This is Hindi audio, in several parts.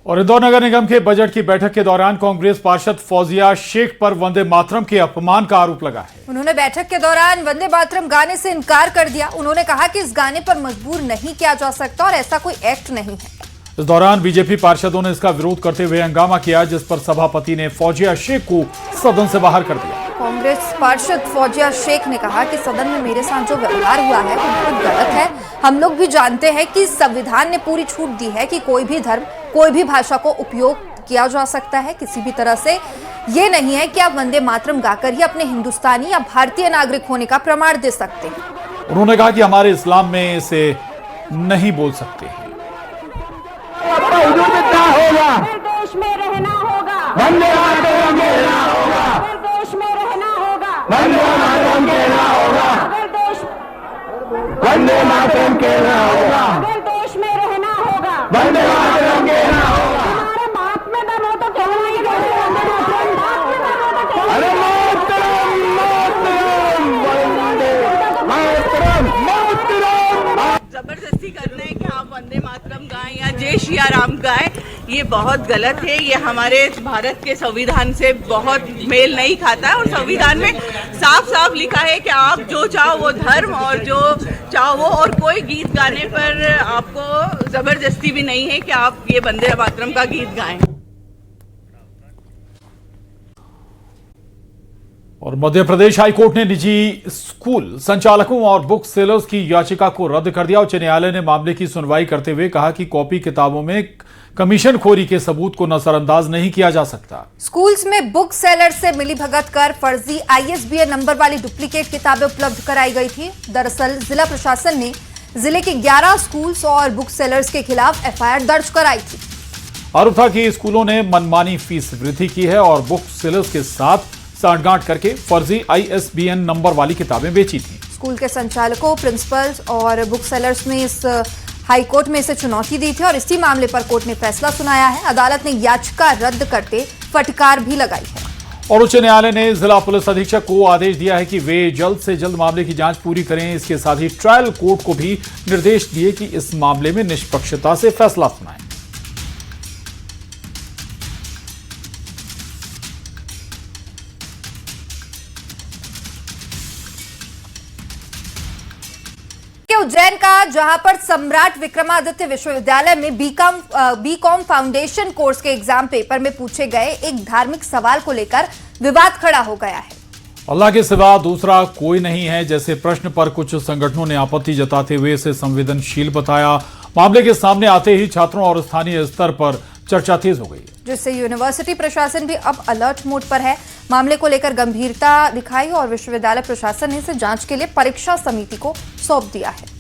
और इंदौर नगर निगम के बजट की बैठक के दौरान कांग्रेस पार्षद फौजिया शेख पर वंदे मातरम के अपमान का आरोप लगा है। उन्होंने बैठक के दौरान वंदे मातरम गाने से इनकार कर दिया। उन्होंने कहा कि इस गाने पर मजबूर नहीं किया जा सकता और ऐसा कोई एक्ट नहीं है। इस दौरान बीजेपी पार्षदों ने इसका विरोध करते हुए हंगामा किया, जिस पर सभापति ने फौजिया शेख को सदन से बाहर कर दिया। कांग्रेस पार्षद फौजिया शेख ने कहा कि सदन में मेरे साथ जो व्यवहार हुआ है वो बहुत गलत है। हम लोग भी जानते हैं कि संविधान ने पूरी छूट दी है कि कोई भी धर्म, कोई भी भाषा को उपयोग किया जा सकता है किसी भी तरह से। ये नहीं है कि आप वंदे मातरम गाकर ही अपने हिंदुस्तानी या भारतीय नागरिक होने का प्रमाण दे सकते हैं। उन्होंने कहा कि हमारे इस्लाम में इसे नहीं बोल सकते हैं। देश में रहना होगा, वंदे मातरम कहना होगा, देश में रहना होगा, वंदे मातरम कहना होगा, वंदे मातरम कहना होगा, देश में रहना होगा, वंदे मातरम कहना होगा। हमारे बात में दम हो तो कहना ही कैसे वंदे मातरम, बात में दम हो तो कहना। अरे मातरम मातरम वंदे मातरम मातरम। जबरदस्ती करना है कि आप वंदे मातरम गाएं या जय श्री राम गाएं, ये बहुत गलत है। ये हमारे भारत के संविधान से बहुत मेल नहीं खाता है और संविधान में साफ साफ लिखा है कि आप जो चाहो वो धर्म और जो चाहो वो, और कोई गीत गाने पर आपको जबरदस्ती भी नहीं है कि आप ये वंदे मातरम का गीत गाएं। और मध्य प्रदेश हाईकोर्ट ने निजी स्कूल संचालकों और बुक सेलर्स की याचिका को रद्द कर दिया। उच्च न्यायालय ने मामले की सुनवाई करते हुए कहा कि कॉपी किताबों में कमीशन खोरी के सबूत को नजरअंदाज नहीं किया जा सकता। स्कूल्स में बुक सेलर से मिलीभगत कर फर्जी ISBN नंबर वाली डुप्लीकेट किताबें उपलब्ध कराई गई थी। दरअसल जिला प्रशासन ने जिले के 11 स्कूल्स और बुक सेलर्स के खिलाफ FIR दर्ज कराई थी। आरोप था कि स्कूलों ने मनमानी फीस वृद्धि की है और बुक सेलर्स के साथ सांठगांठ करके फर्जी ISBN नंबर वाली किताबें बेची थी। स्कूल के संचालकों, प्रिंसिपल्स और बुक सेलर्स ने इस हाईकोर्ट में इसे चुनौती दी थी और इसी मामले पर कोर्ट ने फैसला सुनाया है। अदालत ने याचिका रद्द करते फटकार भी लगाई है। और उच्च न्यायालय ने जिला पुलिस अधीक्षक को आदेश दिया है कि वे जल्द से जल्द मामले की जांच पूरी करें। इसके साथ ही ट्रायल कोर्ट को भी निर्देश दिए कि इस मामले में निष्पक्षता से फैसला सुनाएं। उज्जैन का, जहां पर सम्राट विक्रमादित्य विश्वविद्यालय में बीकॉम फाउंडेशन कोर्स के एग्जाम पेपर में पूछे गए एक धार्मिक सवाल को लेकर विवाद खड़ा हो गया है। अल्लाह के सिवा दूसरा कोई नहीं है जैसे प्रश्न पर कुछ संगठनों ने आपत्ति जताते हुए इसे संवेदनशील बताया। मामले के सामने आते ही छात्रों और स्थानीय स्तर पर चर्चा तेज हो गई, जिससे यूनिवर्सिटी प्रशासन भी अब अलर्ट मोड पर है। मामले को लेकर गंभीरता दिखाई और विश्वविद्यालय प्रशासन ने इसे जांच के लिए परीक्षा समिति को सौंप दिया है।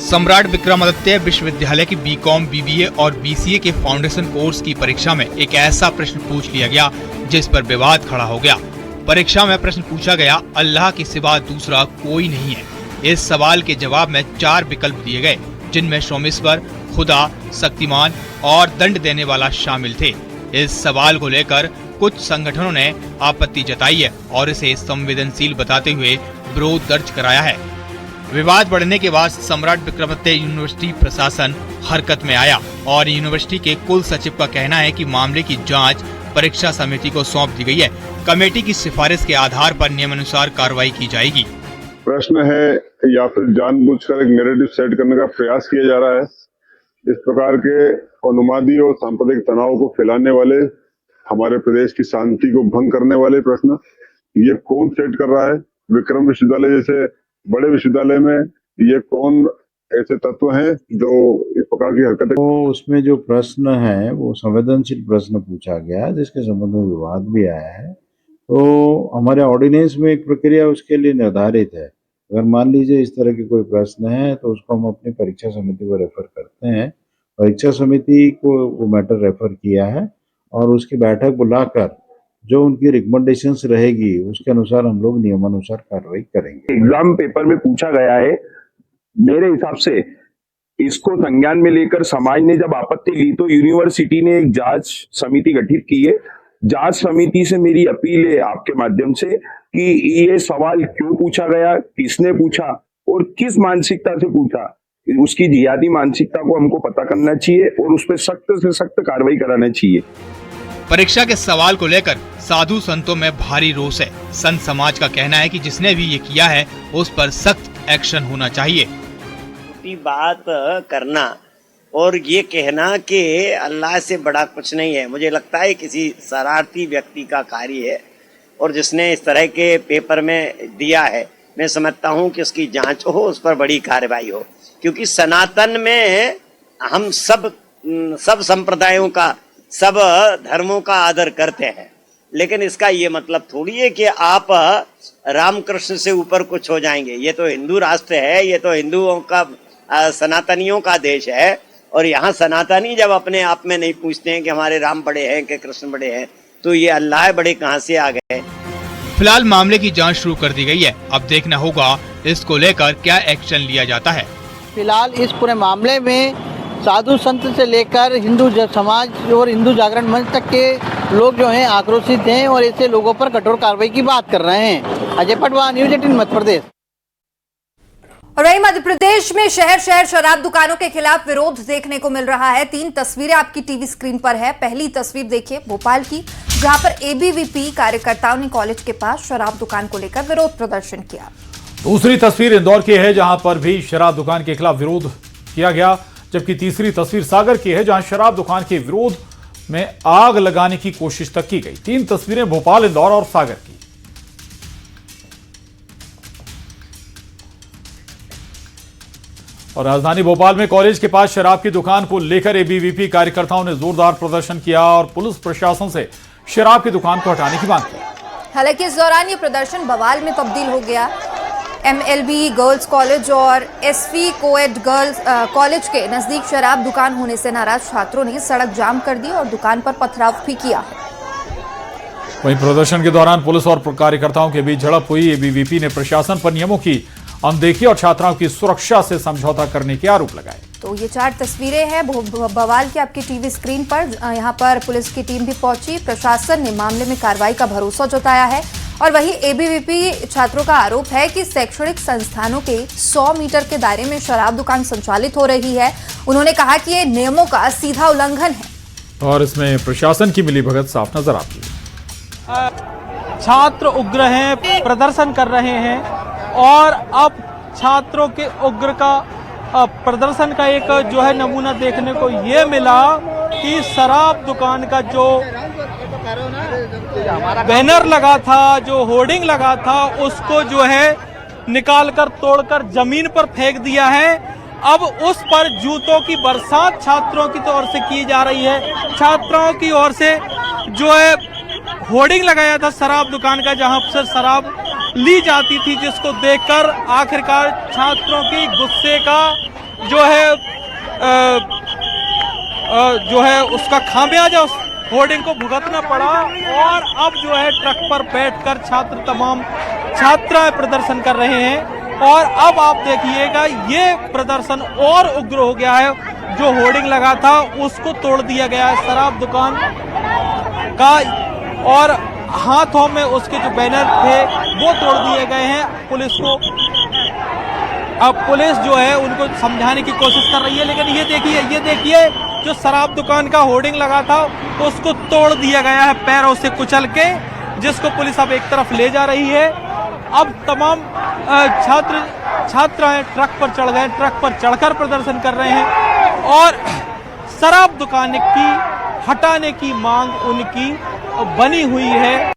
सम्राट विक्रमादित्य विश्वविद्यालय की बीकॉम, BBA और BCA के फाउंडेशन कोर्स की परीक्षा में एक ऐसा प्रश्न पूछ लिया गया जिस पर विवाद खड़ा हो गया। परीक्षा में प्रश्न पूछा गया, अल्लाह के सिवा दूसरा कोई नहीं है। इस सवाल के जवाब में 4 विकल्प दिए गए, जिनमें सोमेश्वर, खुदा, शक्तिमान और दंड देने वाला शामिल थे। इस सवाल को लेकर कुछ संगठनों ने आपत्ति जताई है और इसे संवेदनशील बताते हुए विरोध दर्ज कराया है। विवाद बढ़ने के बाद सम्राट विक्रमादित्य यूनिवर्सिटी प्रशासन हरकत में आया और यूनिवर्सिटी के कुल सचिव का कहना है कि मामले की जांच परीक्षा समिति को सौंप दी गई है। कमेटी की सिफारिश के आधार पर नियमानुसार कार्रवाई की जाएगी। प्रश्न है या फिर जानबूझकर एक नैरेटिव सेट करने का प्रयास किया जा रहा है। इस प्रकार के अनुमादी और सांप्रदायिक तनाव को फैलाने वाले, हमारे प्रदेश की शांति को भंग करने वाले प्रश्न ये कौन सेट कर रहा है? विक्रम विश्वविद्यालय जैसे बड़े विश्वविद्यालय में ये कौन ऐसे तत्व हैं जो इस प्रकार की हरकतें? तो उसमें जो प्रश्न है वो संवेदनशील प्रश्न पूछा गया जिसके संबंध में विवाद भी आया है। तो हमारे ऑर्डिनेंस में एक प्रक्रिया उसके लिए निर्धारित है। अगर मान लीजिए इस तरह के कोई प्रश्न है तो उसको हम अपनी परीक्षा समिति को रेफर करते हैं। परीक्षा समिति को वो मैटर रेफर किया है और उसकी बैठक बुलाकर जो उनकी रिकमेंडेशंस रहेगी उसके अनुसार हम लोग नियमानुसार कार्रवाई करेंगे। एग्जाम पेपर में पूछा गया है, मेरे हिसाब से इसको संज्ञान में लेकर समाज ने जब आपत्ति ली तो यूनिवर्सिटी ने एक जांच समिति गठित की है। जांच समिति से मेरी अपील है आपके माध्यम से कि ये सवाल क्यों पूछा गया, किसने पूछा और किस मानसिकता से पूछा, उसकी जिहादी मानसिकता को हमको पता करना चाहिए और उस पर सख्त से सख्त कार्रवाई कराना चाहिए। परीक्षा के सवाल को लेकर साधु संतों में भारी रोष है। संत समाज का कहना है कि जिसने भी ये किया है उस पर सख्त एक्शन होना चाहिए। बात करना और ये कहना कि अल्लाह से बड़ा कुछ नहीं है, मुझे लगता है किसी शरारती व्यक्ति का कार्य है और जिसने इस तरह के पेपर में दिया है, मैं समझता हूँ कि उसकी जांच हो, उस पर बड़ी कार्रवाई हो, क्योंकि सनातन में हम सब संप्रदायों का, सब धर्मों का आदर करते हैं, लेकिन इसका ये मतलब थोड़ी है कि आप रामकृष्ण से ऊपर कुछ हो जाएंगे। ये तो हिंदू राष्ट्र है, ये तो हिंदुओं का, सनातनियों का देश है, और यहाँ सनातनी जब अपने आप में नहीं पूछते हैं कि हमारे राम बड़े हैं कि कृष्ण बड़े हैं, तो ये अल्लाह बड़े कहाँ से आ गए। फिलहाल मामले की जांच शुरू कर दी गई है। अब देखना होगा इसको लेकर क्या एक्शन लिया जाता है। फिलहाल इस पूरे मामले में साधु संत से लेकर हिंदू समाज और हिंदू जागरण मंच तक के लोग जो हैं आक्रोशित हैं और ऐसे लोगों पर कठोर कार्रवाई की बात कर रहे हैं। अजय पटवा, न्यूज़ 18 मध्य प्रदेश। और वहीं मध्य प्रदेश में शहर शहर शराब दुकानों के खिलाफ विरोध देखने को मिल रहा है। 3 तस्वीरें आपकी टीवी स्क्रीन पर है। पहली तस्वीर देखिए भोपाल की, जहां पर एबीवीपी कार्यकर्ताओं ने कॉलेज के पास शराब दुकान को लेकर विरोध प्रदर्शन किया। दूसरी तस्वीर इंदौर की है, जहां पर भी शराब दुकान के खिलाफ विरोध किया गया, जबकि तीसरी तस्वीर सागर की है, जहां शराब दुकान के विरोध में आग लगाने की कोशिश तक की गई। 3 तस्वीरें भोपाल, इंदौर और सागर की। और राजधानी भोपाल में कॉलेज के पास शराब की दुकान को लेकर एबीवीपी कार्यकर्ताओं ने जोरदार प्रदर्शन किया और पुलिस प्रशासन से शराब की दुकान को हटाने की मांग की। हालांकि इस दौरान ये प्रदर्शन बवाल में तब्दील हो गया। एमएलबी गर्ल्स कॉलेज और एसवी कोएड गर्ल्स कॉलेज के नजदीक शराब दुकान होने से नाराज छात्रों ने सड़क जाम कर दी और दुकान पर पथराव भी किया है। वहीं प्रदर्शन के दौरान पुलिस और कार्यकर्ताओं के बीच झड़प हुई। एबीवीपी ने प्रशासन पर नियमों की अनदेखी और छात्राओं की सुरक्षा से समझौता करने के आरोप लगाए। तो ये 4 तस्वीरें हैं बवाल की आपकी टीवी स्क्रीन पर। यहाँ पर पुलिस की टीम भी पहुंची। प्रशासन ने मामले में कार्रवाई का भरोसा जताया है। और वहीं एबीवीपी छात्रों का आरोप है कि शैक्षणिक संस्थानों के 100 मीटर के दायरे में शराब दुकान संचालित हो रही है। उन्होंने कहा कि ये नियमों का सीधा उल्लंघन है और इसमें प्रशासन की मिलीभगत साफ नजर आती है। छात्र उग्र हैं, प्रदर्शन कर रहे हैं और अब छात्रों के उग्र का प्रदर्शन का एक जो है नमूना देखने को ये मिला कि शराब दुकान का जो बैनर लगा था, जो होर्डिंग लगा था, उसको जो है निकालकर तोड़कर जमीन पर फेंक दिया है। अब उस पर जूतों की बरसात छात्रों की ओर से की जा रही है। छात्रों की ओर से जो है होर्डिंग लगाया था शराब दुकान का, जहां से शराब ली जाती थी, जिसको देखकर आखिरकार छात्रों की गुस्से का जो है उसका खामियाजा उस होर्डिंग को भुगतना पड़ा। और अब जो है ट्रक पर बैठकर तमाम छात्राएं प्रदर्शन कर रहे हैं। और अब आप देखिएगा ये प्रदर्शन और उग्र हो गया है। जो होर्डिंग लगा था उसको तोड़ दिया गया है शराब दुकान का, और हाथों में उसके जो बैनर थे वो तोड़ दिए गए हैं। पुलिस को अब पुलिस जो है उनको समझाने की कोशिश कर रही है, लेकिन ये देखिए जो शराब दुकान का होर्डिंग लगा था उसको तोड़ दिया गया है पैरों से कुचल के, जिसको पुलिस अब एक तरफ ले जा रही है। अब तमाम छात्राएं ट्रक पर चढ़ गए, ट्रक पर चढ़कर प्रदर्शन कर रहे हैं और शराब दुकान की हटाने की मांग उनकी बनी हुई है।